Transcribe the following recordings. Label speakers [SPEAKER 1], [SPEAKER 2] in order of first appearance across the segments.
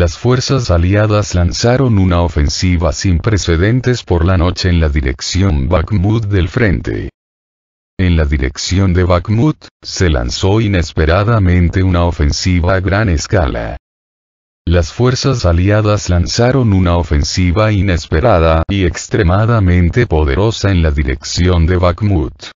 [SPEAKER 1] las fuerzas aliadas lanzaron una ofensiva sin precedentes por la noche en la dirección Bakhmut del frente. En la dirección de Bakhmut, se lanzó inesperadamente una ofensiva a gran escala. Las fuerzas aliadas lanzaron una ofensiva inesperada y extremadamente poderosa en la dirección de Bakhmut.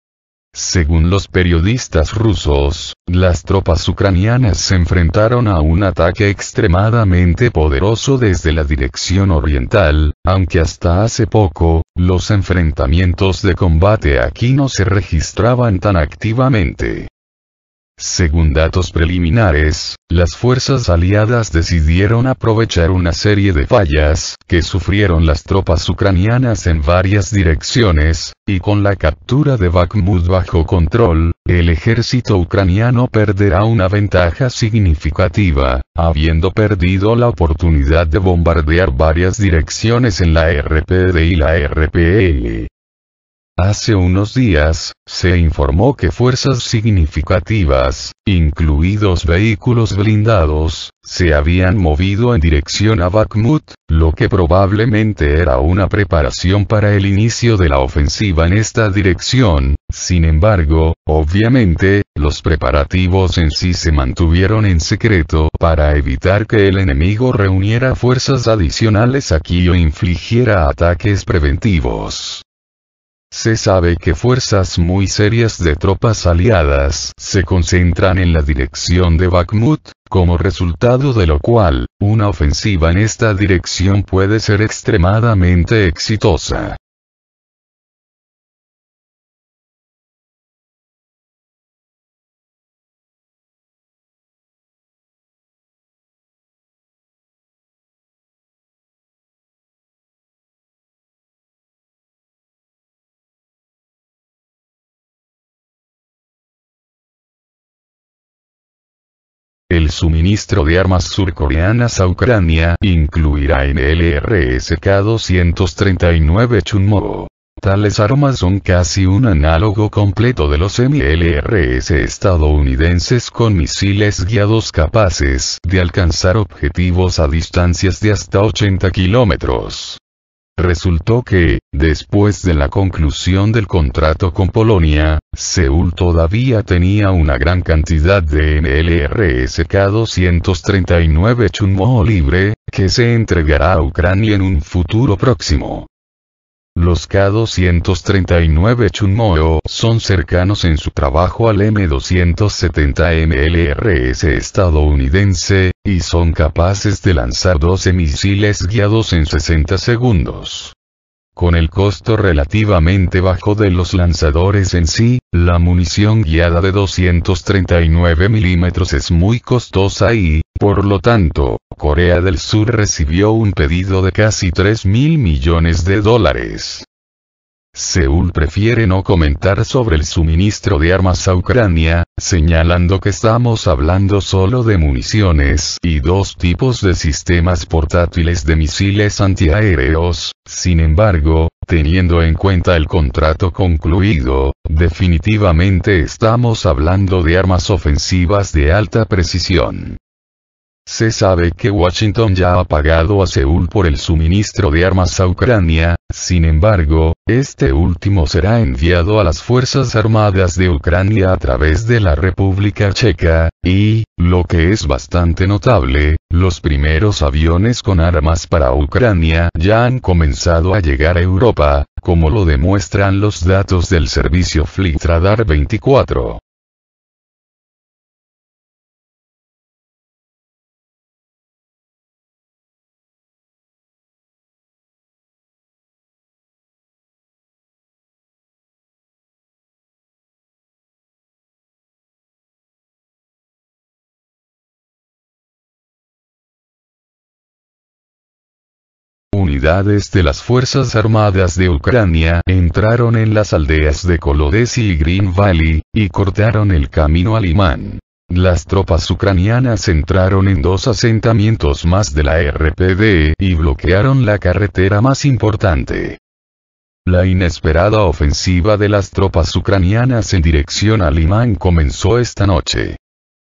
[SPEAKER 1] Según los periodistas rusos, las tropas ucranianas se enfrentaron a un ataque extremadamente poderoso desde la dirección oriental, aunque hasta hace poco, los enfrentamientos de combate aquí no se registraban tan activamente. Según datos preliminares, las fuerzas aliadas decidieron aprovechar una serie de fallas que sufrieron las tropas ucranianas en varias direcciones, y con la captura de Bakhmut bajo control, el ejército ucraniano perderá una ventaja significativa, habiendo perdido la oportunidad de bombardear varias direcciones en la RPD y la RPL. Hace unos días, se informó que fuerzas significativas, incluidos vehículos blindados, se habían movido en dirección a Bakhmut, lo que probablemente era una preparación para el inicio de la ofensiva en esta dirección. Sin embargo, obviamente, los preparativos en sí se mantuvieron en secreto para evitar que el enemigo reuniera fuerzas adicionales aquí o infligiera ataques preventivos. Se sabe que fuerzas muy serias de tropas aliadas se concentran en la dirección de Bakhmut, como resultado de lo cual, una ofensiva en esta dirección puede ser extremadamente exitosa. El suministro de armas surcoreanas a Ucrania incluirá NLRS K-239 Chunmoo. Tales armas son casi un análogo completo de los MLRS estadounidenses con misiles guiados capaces de alcanzar objetivos a distancias de hasta 80 kilómetros. Resultó que, después de la conclusión del contrato con Polonia, Seúl todavía tenía una gran cantidad de NLRS K-239 Chunmoo libre, que se entregará a Ucrania en un futuro próximo. Los K-239 Chunmoo son cercanos en su trabajo al M270 MLRS estadounidense, y son capaces de lanzar 12 misiles guiados en 60 segundos. Con el costo relativamente bajo de los lanzadores en sí, la munición guiada de 239 mm es muy costosa y, por lo tanto, Corea del Sur recibió un pedido de casi $3.000 millones. Seúl prefiere no comentar sobre el suministro de armas a Ucrania, señalando que estamos hablando solo de municiones y dos tipos de sistemas portátiles de misiles antiaéreos. Sin embargo, teniendo en cuenta el contrato concluido, definitivamente estamos hablando de armas ofensivas de alta precisión. Se sabe que Washington ya ha pagado a Seúl por el suministro de armas a Ucrania, sin embargo, este último será enviado a las Fuerzas Armadas de Ucrania a través de la República Checa, y, lo que es bastante notable, los primeros aviones con armas para Ucrania ya han comenzado a llegar a Europa, como lo demuestran los datos del servicio Fleet Radar 24. Unidades de las Fuerzas Armadas de Ucrania entraron en las aldeas de Kolodesy y Green Valley, y cortaron el camino a Limán. Las tropas ucranianas entraron en dos asentamientos más de la RPD y bloquearon la carretera más importante. La inesperada ofensiva de las tropas ucranianas en dirección a Limán comenzó esta noche.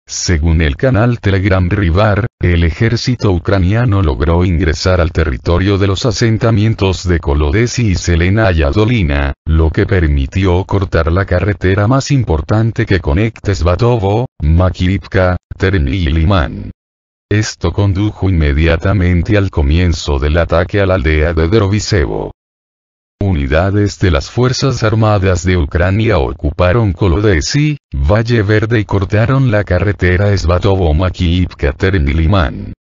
[SPEAKER 1] Según el canal Telegram Rivar, el ejército ucraniano logró ingresar al territorio de los asentamientos de Kolodesi y Zelenaya Dolina, lo que permitió cortar la carretera más importante que conecta Svatovo, Makivka, Terni y Limán. Esto condujo inmediatamente al comienzo del ataque a la aldea de Derovisevo. Unidades de las Fuerzas Armadas de Ucrania ocuparon Kolodesi, Valle Verde y cortaron la carretera Svatovo-Makivka-Terni-Limán.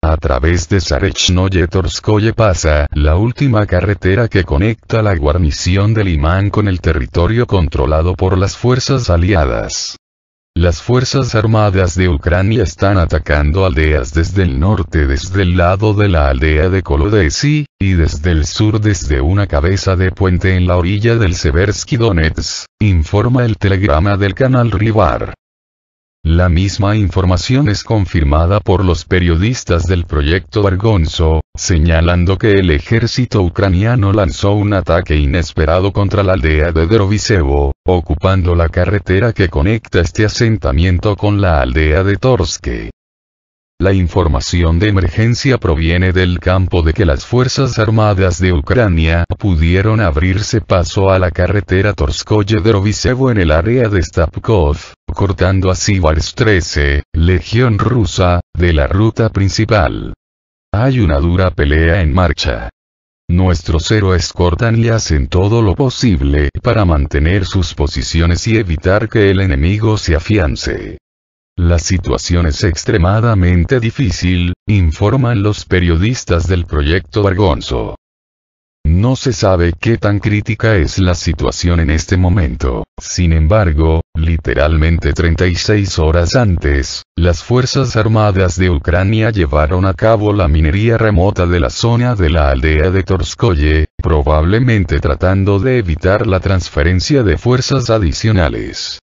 [SPEAKER 1] A través de Zarechnoye-Torskoye pasa la última carretera que conecta la guarnición de Limán con el territorio controlado por las fuerzas aliadas. Las Fuerzas Armadas de Ucrania están atacando aldeas desde el norte desde el lado de la aldea de Kolodesi, y desde el sur desde una cabeza de puente en la orilla del Seversky Donets, informa el telegrama del canal Rivar. La misma información es confirmada por los periodistas del proyecto Vergonzo, señalando que el ejército ucraniano lanzó un ataque inesperado contra la aldea de Derovisevo, ocupando la carretera que conecta este asentamiento con la aldea de Torske. La información de emergencia proviene del campo de que las Fuerzas Armadas de Ucrania pudieron abrirse paso a la carretera Torskoye-Derovisevo en el área de Stapkov, cortando así Vars 13, Legión rusa, de la ruta principal. Hay una dura pelea en marcha. Nuestros héroes cortan y hacen todo lo posible para mantener sus posiciones y evitar que el enemigo se afiance. La situación es extremadamente difícil, informan los periodistas del proyecto Vergonzo. No se sabe qué tan crítica es la situación en este momento. Sin embargo, literalmente 36 horas antes, las Fuerzas Armadas de Ucrania llevaron a cabo la minería remota de la zona de la aldea de Torskoye, probablemente tratando de evitar la transferencia de fuerzas adicionales.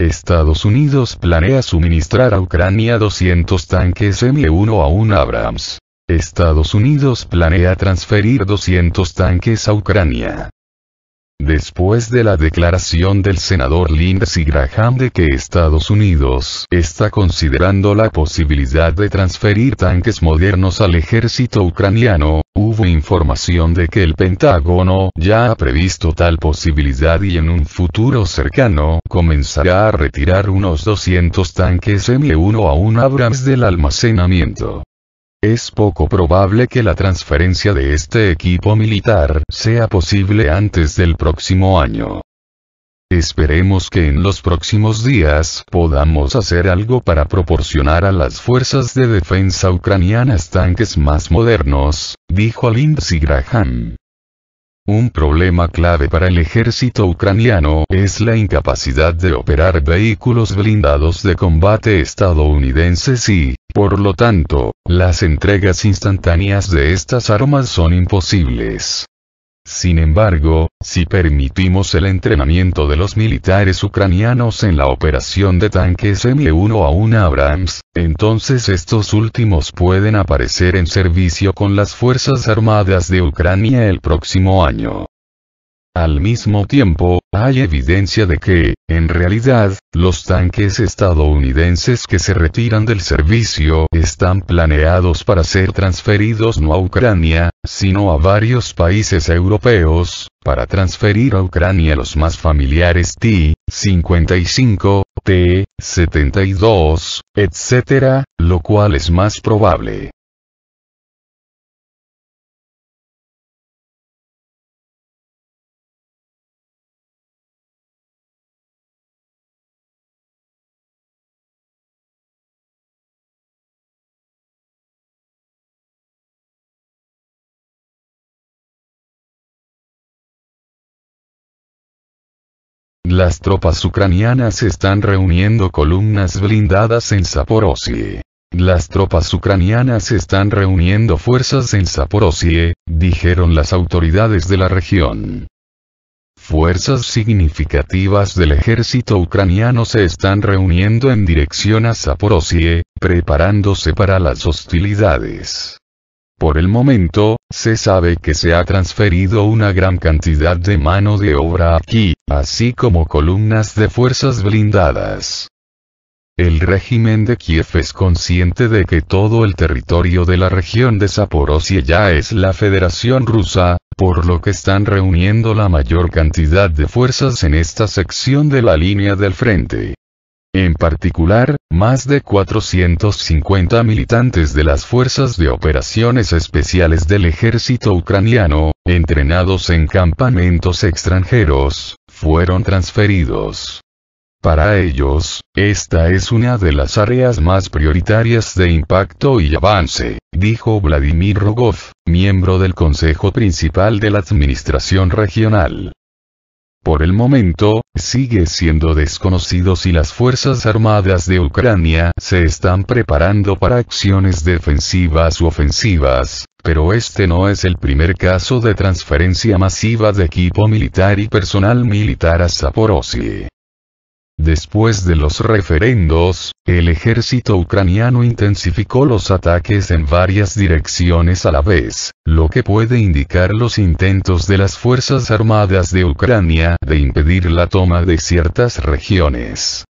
[SPEAKER 1] Estados Unidos planea suministrar a Ucrania 200 tanques M1A1 Abrams. Estados Unidos planea transferir 200 tanques a Ucrania. Después de la declaración del senador Lindsey Graham de que Estados Unidos está considerando la posibilidad de transferir tanques modernos al ejército ucraniano, hubo información de que el Pentágono ya ha previsto tal posibilidad y en un futuro cercano comenzará a retirar unos 200 tanques M1A1 Abrams del almacenamiento. Es poco probable que la transferencia de este equipo militar sea posible antes del próximo año. Esperemos que en los próximos días podamos hacer algo para proporcionar a las fuerzas de defensa ucranianas tanques más modernos, dijo Lindsey Graham. Un problema clave para el ejército ucraniano es la incapacidad de operar vehículos blindados de combate estadounidenses y, por lo tanto, las entregas instantáneas de estas armas son imposibles. Sin embargo, si permitimos el entrenamiento de los militares ucranianos en la operación de tanques M1A1 Abrams, entonces estos últimos pueden aparecer en servicio con las Fuerzas Armadas de Ucrania el próximo año. Al mismo tiempo, hay evidencia de que, en realidad, los tanques estadounidenses que se retiran del servicio están planeados para ser transferidos no a Ucrania, sino a varios países europeos, para transferir a Ucrania los más familiares T-55, T-72, etc., lo cual es más probable. Las tropas ucranianas están reuniendo columnas blindadas en Zaporozhye. Las tropas ucranianas están reuniendo fuerzas en Zaporozhye, dijeron las autoridades de la región. Fuerzas significativas del ejército ucraniano se están reuniendo en dirección a Zaporozhye, preparándose para las hostilidades. Por el momento, se sabe que se ha transferido una gran cantidad de mano de obra aquí, así como columnas de fuerzas blindadas. El régimen de Kiev es consciente de que todo el territorio de la región de Zaporozhye ya es la Federación Rusa, por lo que están reuniendo la mayor cantidad de fuerzas en esta sección de la línea del frente. En particular, más de 450 militantes de las Fuerzas de Operaciones Especiales del Ejército Ucraniano, entrenados en campamentos extranjeros, fueron transferidos. Para ellos, esta es una de las áreas más prioritarias de impacto y avance, dijo Vladimir Rogov, miembro del Consejo Principal de la Administración Regional. Por el momento, sigue siendo desconocido si las Fuerzas Armadas de Ucrania se están preparando para acciones defensivas u ofensivas, pero este no es el primer caso de transferencia masiva de equipo militar y personal militar a Zaporozhye. Después de los referendos, el ejército ucraniano intensificó los ataques en varias direcciones a la vez, lo que puede indicar los intentos de las Fuerzas Armadas de Ucrania de impedir la toma de ciertas regiones.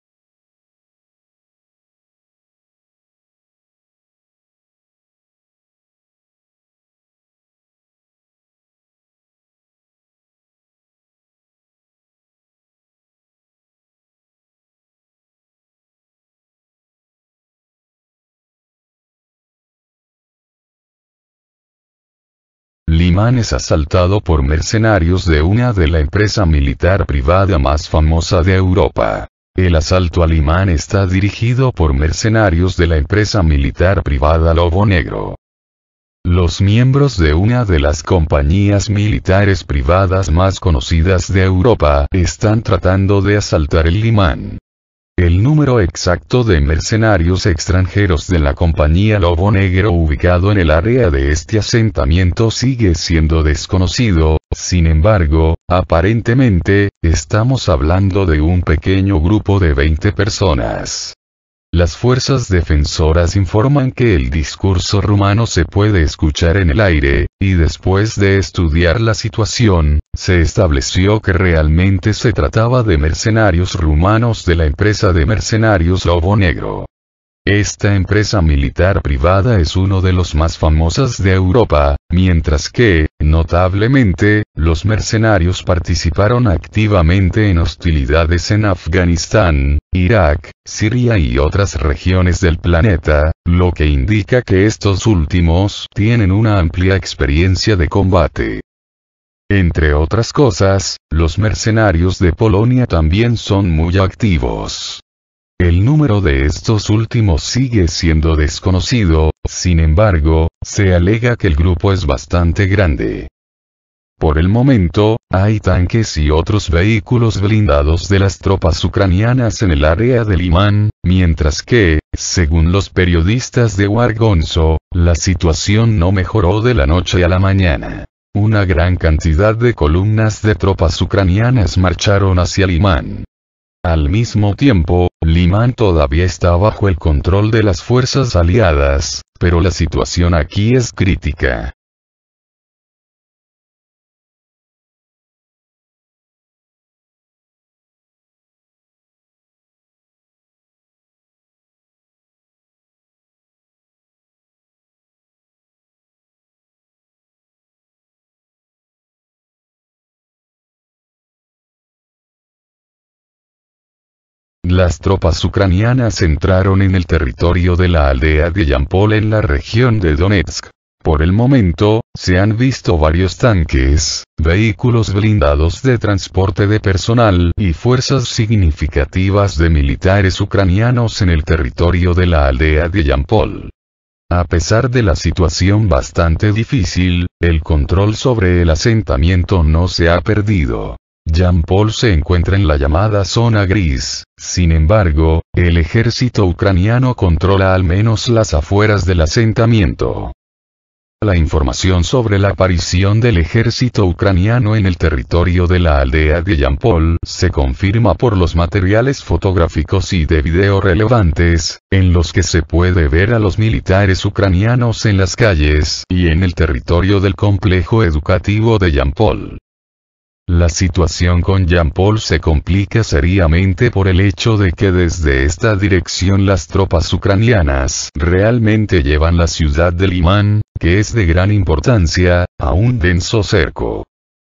[SPEAKER 1] Limán es asaltado por mercenarios de una de la empresa militar privada más famosa de Europa. El asalto a Limán está dirigido por mercenarios de la empresa militar privada Lobo Negro. Los miembros de una de las compañías militares privadas más conocidas de Europa están tratando de asaltar el Limán. El número exacto de mercenarios extranjeros de la compañía Lobo Negro ubicado en el área de este asentamiento sigue siendo desconocido, sin embargo, aparentemente, estamos hablando de un pequeño grupo de 20 personas. Las fuerzas defensoras informan que el discurso rumano se puede escuchar en el aire, y después de estudiar la situación, se estableció que realmente se trataba de mercenarios rumanos de la empresa de mercenarios Lobo Negro. Esta empresa militar privada es uno de los más famosos de Europa, mientras que, notablemente, los mercenarios participaron activamente en hostilidades en Afganistán, Irak, Siria y otras regiones del planeta, lo que indica que estos últimos tienen una amplia experiencia de combate. Entre otras cosas, los mercenarios de Polonia también son muy activos. El número de estos últimos sigue siendo desconocido, sin embargo, se alega que el grupo es bastante grande. Por el momento, hay tanques y otros vehículos blindados de las tropas ucranianas en el área de Limán, mientras que, según los periodistas de Wargonzo, la situación no mejoró de la noche a la mañana. Una gran cantidad de columnas de tropas ucranianas marcharon hacia Limán. Al mismo tiempo, Limán todavía está bajo el control de las fuerzas aliadas, pero la situación aquí es crítica. Las tropas ucranianas entraron en el territorio de la aldea de Yampol en la región de Donetsk. Por el momento, se han visto varios tanques, vehículos blindados de transporte de personal y fuerzas significativas de militares ucranianos en el territorio de la aldea de Yampol. A pesar de la situación bastante difícil, el control sobre el asentamiento no se ha perdido. Yampol se encuentra en la llamada zona gris. Sin embargo, el ejército ucraniano controla al menos las afueras del asentamiento. La información sobre la aparición del ejército ucraniano en el territorio de la aldea de Yampol se confirma por los materiales fotográficos y de video relevantes, en los que se puede ver a los militares ucranianos en las calles y en el territorio del complejo educativo de Yampol. La situación con Yampol se complica seriamente por el hecho de que desde esta dirección las tropas ucranianas realmente llevan la ciudad de Limán, que es de gran importancia, a un denso cerco.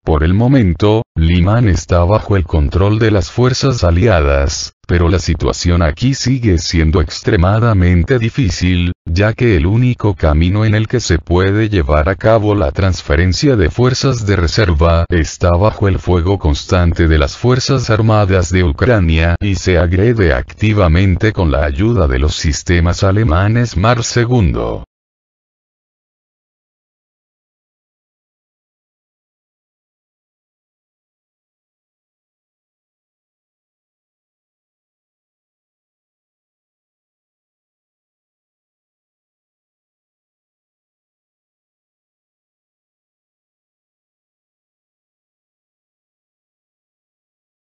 [SPEAKER 1] Por el momento, Limán está bajo el control de las fuerzas aliadas, pero la situación aquí sigue siendo extremadamente difícil, ya que el único camino en el que se puede llevar a cabo la transferencia de fuerzas de reserva está bajo el fuego constante de las Fuerzas Armadas de Ucrania y se agrede activamente con la ayuda de los sistemas alemanes Mars II.